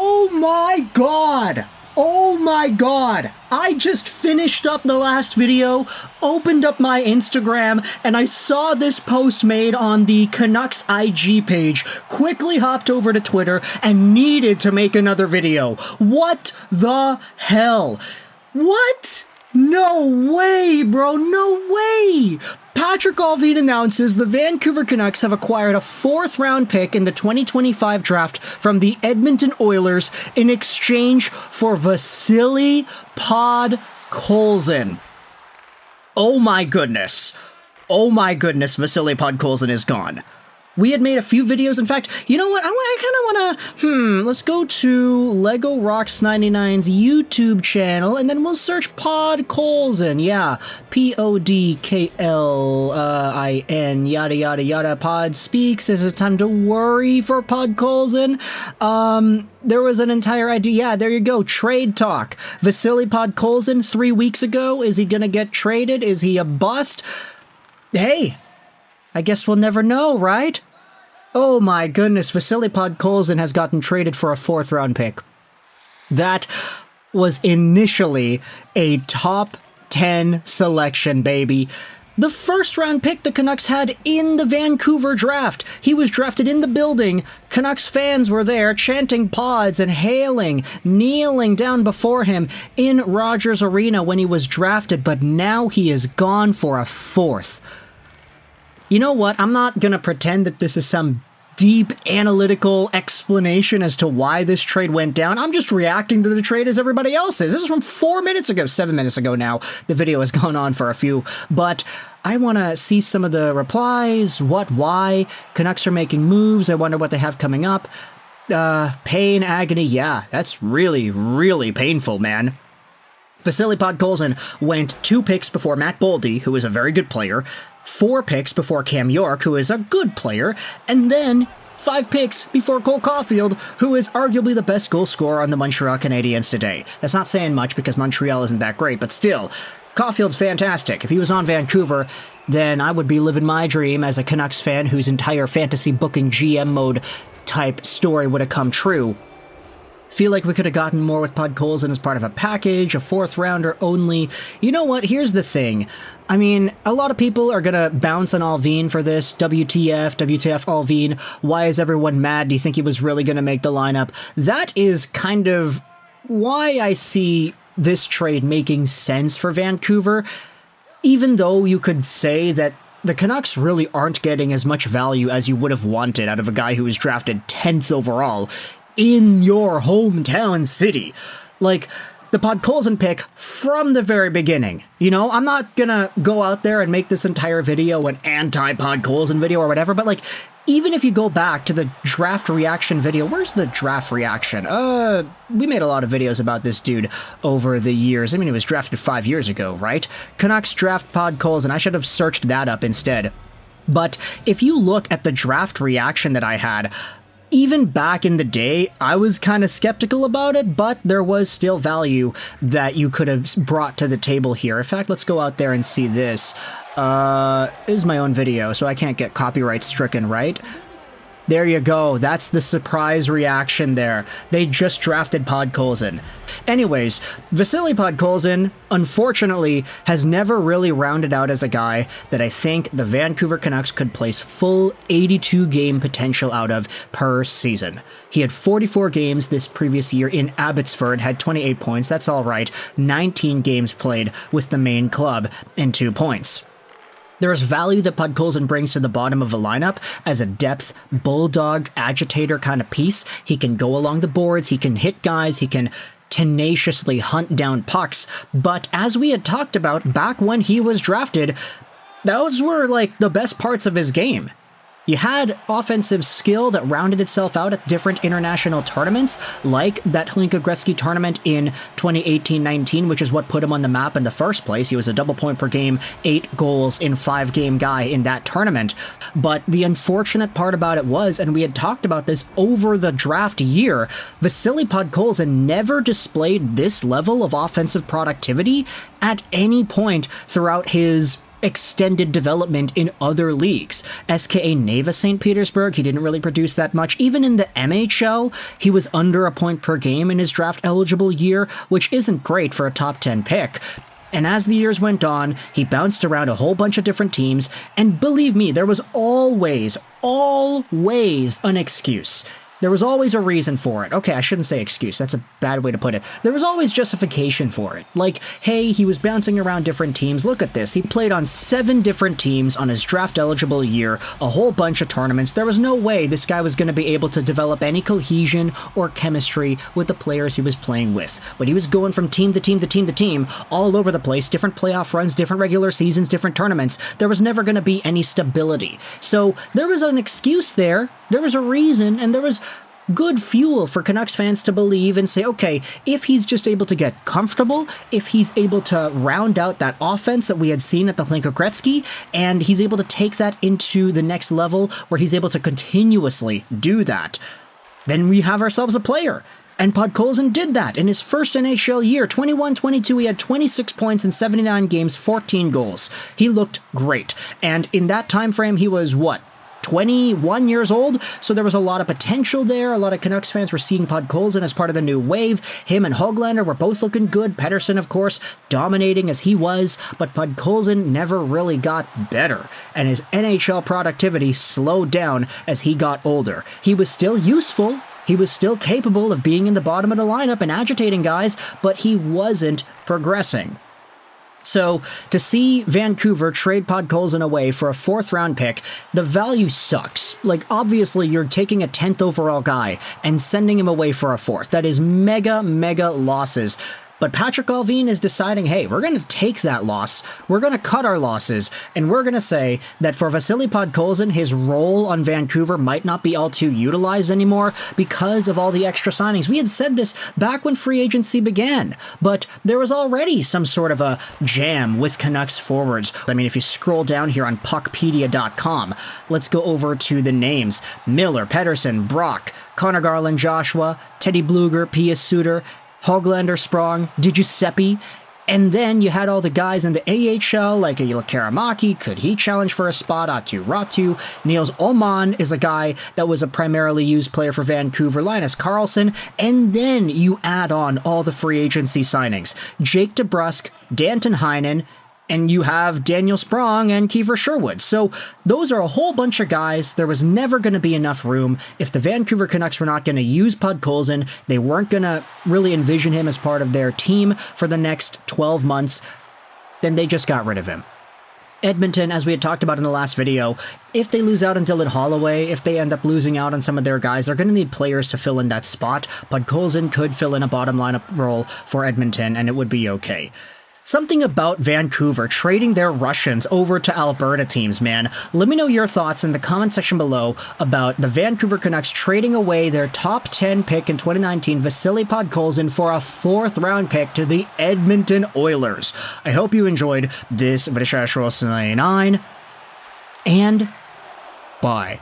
Oh my god! Oh my god! I just finished up the last video, opened up my Instagram, and I saw this post made on the Canucks IG page, quickly hopped over to Twitter, and needed to make another video. What the hell? What? No way, bro, no way! Patrik Allvin announces the Vancouver Canucks have acquired a 4th-round pick in the 2025 draft from the Edmonton Oilers in exchange for Vasili Podkolzin. Oh my goodness. Oh my goodness, Vasili Podkolzin is gone. We had made a few videos. In fact, you know what? I kind of want to, let's go to Lego Rocks 99's YouTube channel, and then we'll search Podkolzin. Yeah, Podklin, yada, yada, yada. Pod speaks. Is it time to worry for Podkolzin? There was an entire idea. Yeah, there you go. Trade talk. Vasili Podkolzin 3 weeks ago. Is he going to get traded? Is he a bust? Hey, I guess we'll never know, right? Oh my goodness, Vasili Podkolzin has gotten traded for a 4th-round pick. That was initially a top 10 selection, baby. The 1st-round pick the Canucks had in the Vancouver draft. He was drafted in the building. Canucks fans were there chanting pods and hailing, kneeling down before him in Rogers Arena when he was drafted, but now he is gone for a 4th. You know what? I'm not going to pretend that this is some deep analytical explanation as to why this trade went down. I'm just reacting to the trade as everybody else is. This is from 4 minutes ago, 7 minutes ago now. The video has gone on for a few, but I want to see some of the replies, why. Canucks are making moves. I wonder what they have coming up. Pain, agony. Yeah, that's really, really painful, man. Vasili Podkolzin went 2 picks before Matt Boldy, who is a very good player, 4 picks before Cam York, who is a good player, and then 5 picks before Cole Caulfield, who is arguably the best goal scorer on the Montreal Canadiens today. That's not saying much because Montreal isn't that great, but still, Caulfield's fantastic. If he was on Vancouver, then I would be living my dream as a Canucks fan whose entire fantasy booking GM mode type story would have come true. Feel like we could have gotten more with Podkolzin as part of a package, a 4th-rounder only. You know what? Here's the thing. I mean, a lot of people are going to bounce on Allvin for this. WTF Allvin. Why is everyone mad? Do you think he was really going to make the lineup? That is kind of why I see this trade making sense for Vancouver. Even though you could say that the Canucks really aren't getting as much value as you would have wanted out of a guy who was drafted 10th overall in your hometown city. Like, the Podkolzin pick from the very beginning. You know, I'm not gonna go out there and make this entire video an anti-Podkolzin video or whatever, but like, even if you go back to the draft reaction video, where's the draft reaction? We made a lot of videos about this dude over the years. I mean, he was drafted 5 years ago, right? Canucks draft Podkolzin. I should have searched that up instead. But if you look at the draft reaction that I had, even back in the day, I was kind of skeptical about it, but there was still value that you could have brought to the table here. In fact, let's go out there and see this. This is my own video, so I can't get copyright stricken, right? There you go. That's the surprise reaction there. They just drafted Podkolzin. Anyways, Vasili Podkolzin, unfortunately, has never really rounded out as a guy that I think the Vancouver Canucks could place full 82-game potential out of per season. He had 44 games this previous year in Abbotsford, had 28 points, that's all right, 19 games played with the main club, and 2 points. There is value that Podkolzin brings to the bottom of a lineup as a depth, bulldog, agitator kind of piece. He can go along the boards, he can hit guys, he can tenaciously hunt down pucks. But as we had talked about back when he was drafted, those were like the best parts of his game. You had offensive skill that rounded itself out at different international tournaments, like that Hlinka Gretzky tournament in 2018-19, which is what put him on the map in the first place. He was a double point per game, 8 goals in 5-game guy in that tournament. But the unfortunate part about it was, and we had talked about this over the draft year, Vasili Podkolzin never displayed this level of offensive productivity at any point throughout his extended development in other leagues. SKA Neva St. Petersburg, he didn't really produce that much. Even in the MHL, he was under a point per game in his draft-eligible year, which isn't great for a top 10 pick. And as the years went on, he bounced around a whole bunch of different teams, and believe me, there was always an excuse. There was always a reason for it. Okay, I shouldn't say excuse. That's a bad way to put it. There was always justification for it. Like, hey, he was bouncing around different teams. Look at this. He played on 7 different teams on his draft-eligible year, a whole bunch of tournaments. There was no way this guy was going to be able to develop any cohesion or chemistry with the players he was playing with. But he was going from team to team to team to team, all over the place, different playoff runs, different regular seasons, different tournaments. There was never going to be any stability. So there was an excuse there. There was a reason, and there was good fuel for Canucks fans to believe and say, okay, if he's just able to get comfortable, if he's able to round out that offense that we had seen at the Hlinka Gretzky, and he's able to take that into the next level where he's able to continuously do that, then we have ourselves a player. And Podkolzin did that in his first NHL year. 21-22, he had 26 points in 79 games, 14 goals. He looked great. And in that time frame, he was, 21 years old, so there was a lot of potential there. A lot of Canucks fans were seeing Podkolzin as part of the new wave. Him and Höglander were both looking good. Pettersson, of course, dominating as he was, but Podkolzin never really got better, and his NHL productivity slowed down as he got older. He was still useful. He was still capable of being in the bottom of the lineup and agitating guys, but he wasn't progressing. So, to see Vancouver trade Podkolzin away for a 4th-round pick, the value sucks. Like, obviously, you're taking a 10th overall guy and sending him away for a 4th. That is mega losses. But Patrick Allvin is deciding, hey, we're going to take that loss, we're going to cut our losses, and we're going to say that for Vasili Podkolzin, his role on Vancouver might not be all too utilized anymore because of all the extra signings. We had said this back when free agency began, but there was already some sort of a jam with Canucks forwards. I mean, if you scroll down here on puckpedia.com, let's go over to the names. Miller, Pettersson, Brock, Connor Garland, Joshua, Teddy Bluger, Pius Suter, Höglander, Sprong, Giuseppe, and then you had all the guys in the AHL, like Ilya Karamaki. Could he challenge for a spot? Atu Ratu. Niels Oman is a guy that was a primarily used player for Vancouver. Linus Karlsson. And then you add on all the free agency signings. Jake DeBrusk, Danton Heinen, and you have Daniel Sprong and Kiefer Sherwood. So those are a whole bunch of guys. There was never going to be enough room. If the Vancouver Canucks were not going to use Podkolzin, they weren't going to really envision him as part of their team for the next 12 months, then they just got rid of him. Edmonton, as we had talked about in the last video, if they lose out on Dylan Holloway, if they end up losing out on some of their guys, they're going to need players to fill in that spot. Podkolzin could fill in a bottom lineup role for Edmonton, and it would be okay. Something about Vancouver trading their Russians over to Alberta teams, man. Let me know your thoughts in the comment section below about the Vancouver Canucks trading away their top 10 pick in 2019, Vasili Podkolzin, for a 4th-round pick to the Edmonton Oilers. I hope you enjoyed this video, and bye.